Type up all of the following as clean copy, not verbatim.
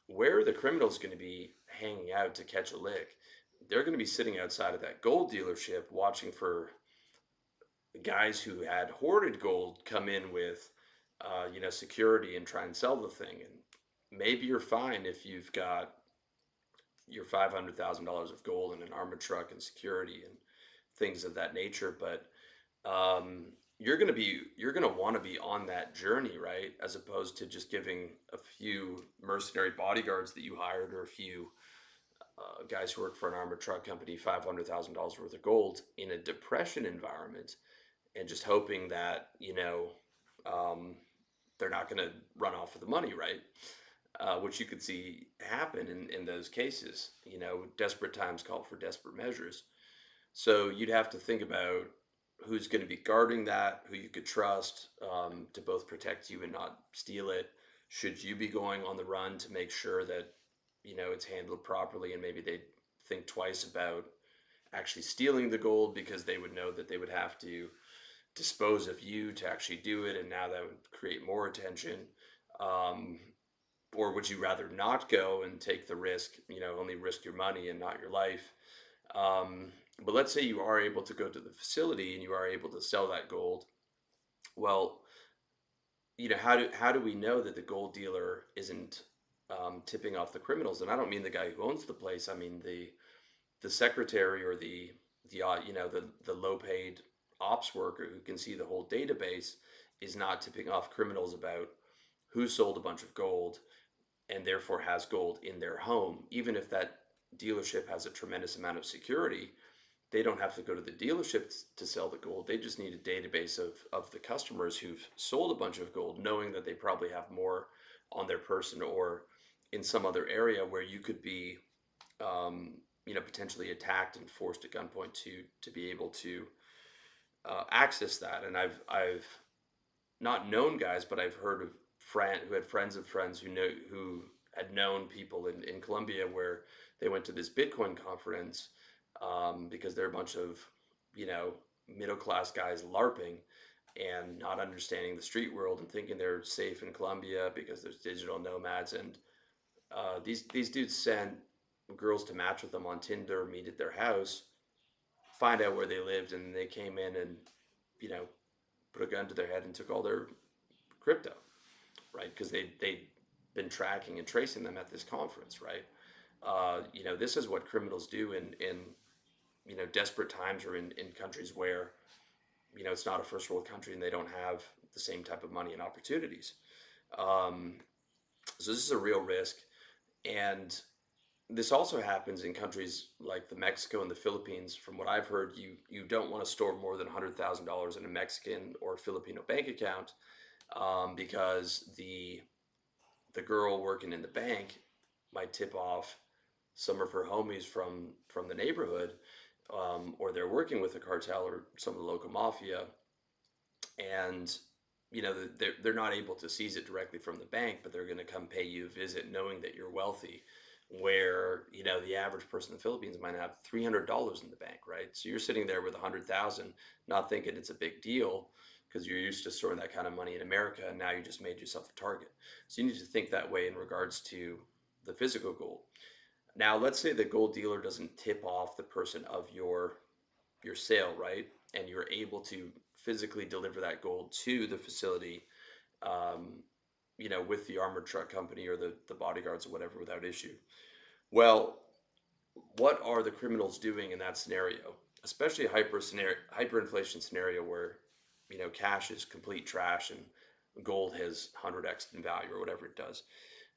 where are the criminals going to be hanging out to catch a lick? They're going to be sitting outside of that gold dealership watching for guys who had hoarded gold come in with, security and try and sell the thing. And maybe you're fine if you've got your $500,000 of gold in an armored truck and security and things of that nature. But you're gonna want to be on that journey, right? As opposed to just giving a few mercenary bodyguards that you hired or a few guys who work for an armored truck company $500,000 worth of gold in a depression environment, and just hoping that um, they're not going to run off with the money, right? Which you could see happen in those cases. Desperate times call for desperate measures. So you'd have to think about who's going to be guarding that, who you could trust to both protect you and not steal it. Should you be going on the run, to make sure that it's handled properly, and maybe they think twice about actually stealing the gold, because they would know that they would have to dispose of you to actually do it, and now that would create more attention. Um, or would you rather not go and take the risk, only risk your money and not your life? But let's say you are able to go to the facility and you are able to sell that gold. Well, how do we know that the gold dealer isn't tipping off the criminals? And I don't mean the guy who owns the place. I mean the secretary, or the low paid ops worker who can see the whole database is not tipping off criminals about who sold a bunch of gold and therefore has gold in their home. Even if that dealership has a tremendous amount of security, they don't have to go to the dealership to sell the gold. They just need a database of the customers who've sold a bunch of gold, knowing that they probably have more on their person or in some other area where you could be, potentially attacked and forced at gunpoint to be able to access that. And I've not known guys, but I've heard of friend who had friends of friends who had known people in Colombia, where they went to this Bitcoin conference, because they're a bunch of middle class guys LARPing and not understanding the street world and thinking they're safe in Colombia because there's digital nomads. And these dudes sent girls to match with them on Tinder, meet at their house, find out where they lived, and they came in and you know put a gun to their head and took all their crypto, right? Because they'd been tracking and tracing them at this conference, right? This is what criminals do in desperate times, or in countries where it's not a first world country and they don't have the same type of money and opportunities. Um, so this is a real risk, and this also happens in countries like the Mexico and the Philippines. From what I've heard, you don't want to store more than $100,000 in a Mexican or Filipino bank account, because the girl working in the bank might tip off some of her homies from the neighborhood, or they're working with a cartel or some of the local mafia, and they're not able to seize it directly from the bank, but they're going to come pay you a visit, knowing that you're wealthy. Where the average person in the Philippines might have $300 in the bank, right? So you're sitting there with 100,000, not thinking it's a big deal because you're used to storing that kind of money in America, and now you just made yourself a target. So you need to think that way in regards to the physical gold. Now, let's say the gold dealer doesn't tip off the person of your sale, right? And you're able to physically deliver that gold to the facility, with the armored truck company or the bodyguards or whatever, without issue. Well, what are the criminals doing in that scenario? Especially a hyperinflation scenario where cash is complete trash and gold has 100x in value or whatever it does.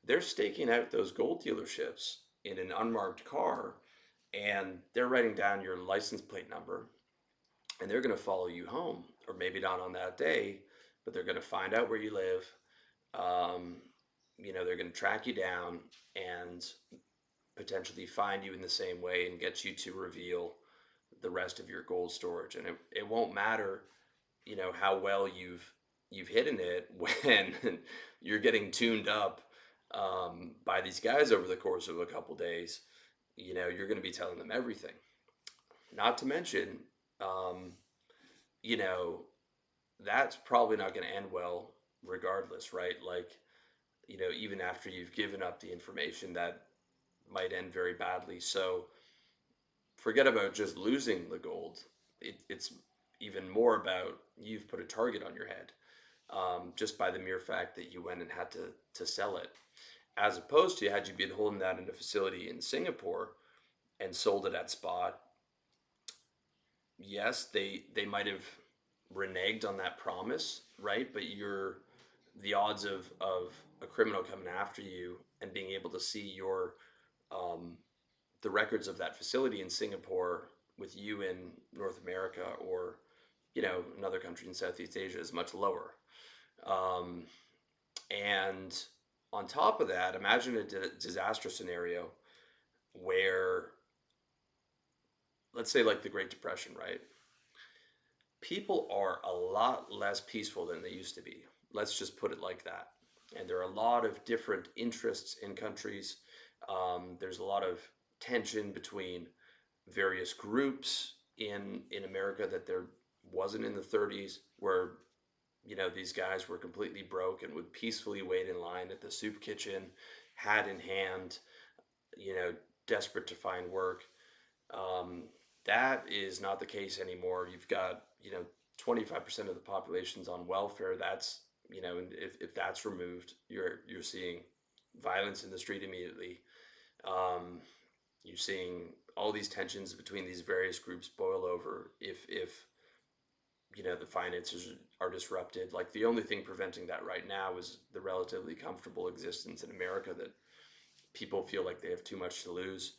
They're staking out those gold dealerships in an unmarked car, and they're writing down your license plate number, and they're going to follow you home, or maybe not on that day, but they're going to find out where you live. um, they're going to track you down and potentially find you in the same way and get you to reveal the rest of your gold storage. And it won't matter how well you've hidden it when you're getting tuned up by these guys over the course of a couple days. You're going to be telling them everything. Not to mention, um, you know that's probably not going to end well regardless, right? Like, even after you've given up the information, that might end very badly. So forget about just losing the gold. It's even more about you've put a target on your head, just by the mere fact that you went and had to sell it, as opposed to had you been holding that in a facility in Singapore and sold it at spot. Yes, they might have reneged on that promise, right? But the odds of a criminal coming after you and being able to see your um, the records of that facility in Singapore with you in North America, or another country in Southeast Asia, is much lower. Um, and on top of that, imagine a disaster scenario where, let's say, like the Great Depression, right? People are a lot less peaceful than they used to be. Let's just put it like that. And there are a lot of different interests in countries. There's a lot of tension between various groups in America that there wasn't in the 30s, where these guys were completely broke and would peacefully wait in line at the soup kitchen, hat in hand, you know, desperate to find work. Um, that is not the case anymore. You've got, 25% of the population's on welfare. That's, and if that's removed, you're seeing violence in the street immediately. Um, you're seeing all these tensions between these various groups boil over if the finances are disrupted. Like, the only thing preventing that right now is the relatively comfortable existence in America, that people feel like they have too much to lose,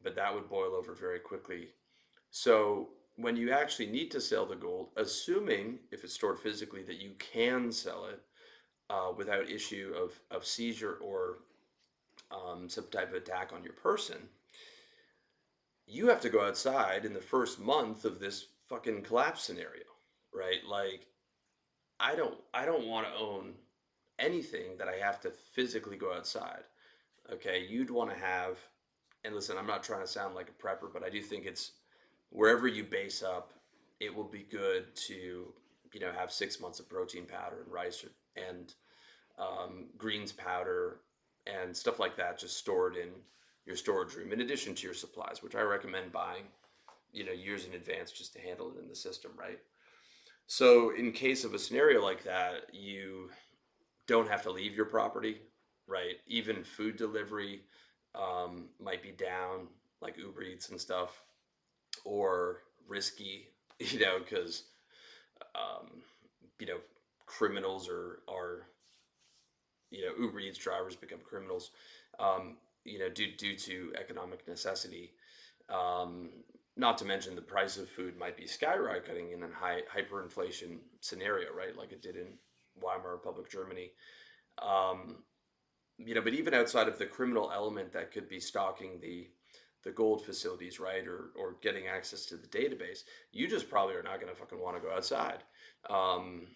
but that would boil over very quickly. So when you actually need to sell the gold, assuming if it's stored physically that you can sell it without issue of seizure or some type of attack on your person, you have to go outside in the first month of this fucking collapse scenario, right? Like, I don't want to own anything that I have to physically go outside. Okay, you'd want to have, and listen, I'm not trying to sound like a prepper, but I do think it's wherever you base up, it will be good to, have 6 months of protein powder and rice and greens powder and stuff like that, just stored in your storage room, in addition to your supplies, which I recommend buying, years in advance, just to handle it in the system, right? So in case of a scenario like that, you don't have to leave your property, right? Even food delivery might be down, like Uber Eats and stuff, or risky, because um, you know, criminals are Uber Eats drivers become criminals, due to economic necessity. Um, Not to mention the price of food might be skyrocketing in a hyperinflation scenario, right? Like it did in Weimar Republic, Germany. Um, but even outside of the criminal element that could be stalking the gold facilities, right, or getting access to the database, you just probably are not going to fucking want to go outside. Um,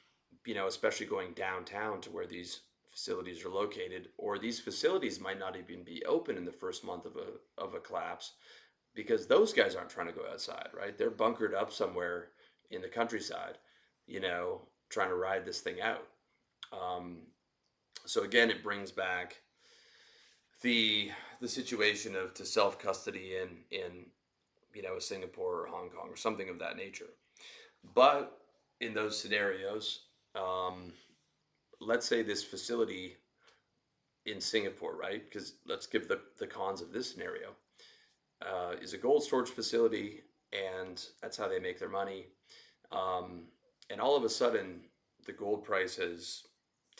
Especially going downtown to where these facilities are located, or these facilities might not even be open in the first month of a collapse, because those guys aren't trying to go outside, right? They're bunkered up somewhere in the countryside, trying to ride this thing out. Um, so again, it brings back the situation of to self custody in Singapore or Hong Kong or something of that nature. But in those scenarios, um, let's say this facility in Singapore, right? Because let's give the cons of this scenario. Is a gold storage facility, and that's how they make their money. Um, and all of a sudden, the gold price is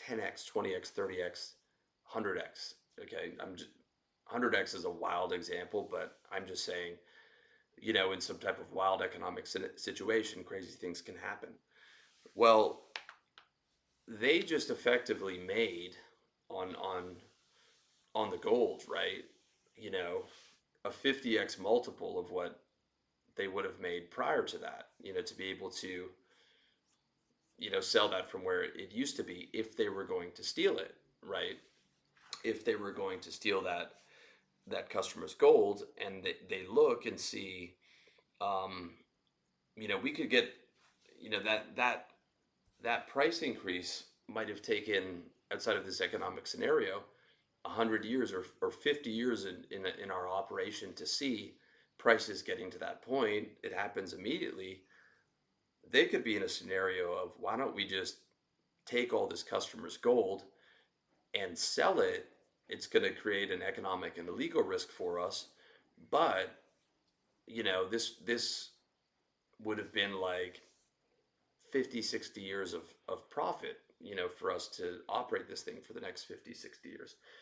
10x, 20x, 30x, 100x. Okay, 100x is a wild example, but I'm just saying, in some type of wild economic situation, crazy things can happen. Well, they just effectively made on the gold, right? You know, a 50x multiple of what they would have made prior to that, to be able to, sell that from where it used to be, if they were going to steal it, right? If they were going to steal that customer's gold, and they look and see, um, we could get, that price increase might have taken outside of this economic scenario, 100 years or 50 years in our operation to see prices getting to that point, it happens immediately. They could be in a scenario of, why don't we just take all this customer's gold and sell it? It's going to create an economic and a legal risk for us, but this would have been like 50, 60 years of profit, for us to operate this thing for the next 50, 60 years.